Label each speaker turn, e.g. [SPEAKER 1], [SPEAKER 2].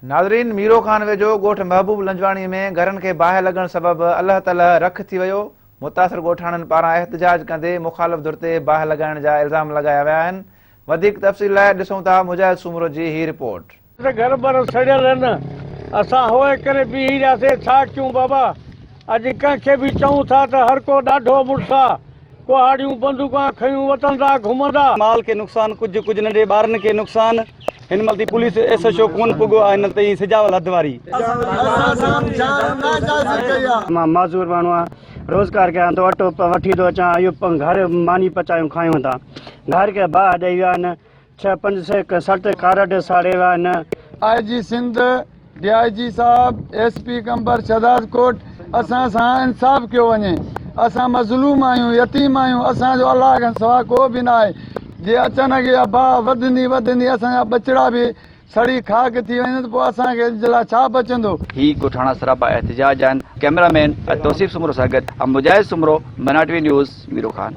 [SPEAKER 1] नाज़रीन, मीरो खान वेझो ॻोठ महबूब लंजवाणी में घरनि खे बाहि लॻण सबबि अल्लाह तलह रख थी वियो। मुतासिर ॻोठाणनि पारां एहतजाज कंदे मुखालिफ़ धुर ते बाहि लॻाइण जा इल्ज़ाम लॻाया विया आहिनि। वधीक तफ़सील लाइ ॾिसूं था मुजाहिद सूमरो जी ही रिपोर्ट।
[SPEAKER 2] घर बर सड़ियल आहिनि, असां होए करे बीही रहियासीं, छा कयूं बाबा। अॼु कंहिंखे बि चऊं था त हर को ॾाढो मुड़ुसु आहे, कुहाड़ियूं बंदूकां खयूं वतंदा घुमंदा।
[SPEAKER 3] माल के नुक़सान, कुछ नंढे ॿारनि खे नुक़सान। हिन महिल पुलिस एसएचओ कोन पुॻो आहे, हिन ताईं सिजावल हद वारी।
[SPEAKER 4] मां माज़ूर माण्हू आहियां, रोज़गार कयां थो, अटो वठी थो अचां, इहो घर मानी पचायूं खायूं था। घर खे बाहि ॾेई विया आहिनि, 6-5 कार्ड साड़े विया आहिनि।
[SPEAKER 5] IG सिंध, DIG साहब, SP कंबर शहदाद कोट, असां सां इंसाफ़ कयो वञे। असां मज़लूम आहियूं, यतीम आहियूं, असांजो अलाह खां सवाइ को बि न आहे। जे अचानक इहा बाहि वधंदी असांजा बचड़ा बि सड़ी खाक थी वञे त पोइ असांखे जे लाइ छा बचंदो।
[SPEAKER 3] ही ॻोठाणा सरापा एहतजाज आहिनि। कैमरामैन तौसीफ़ सूमरो सां गॾु मुजाहिद सूमरो, मना टीवी न्यूज़, मीरो खान।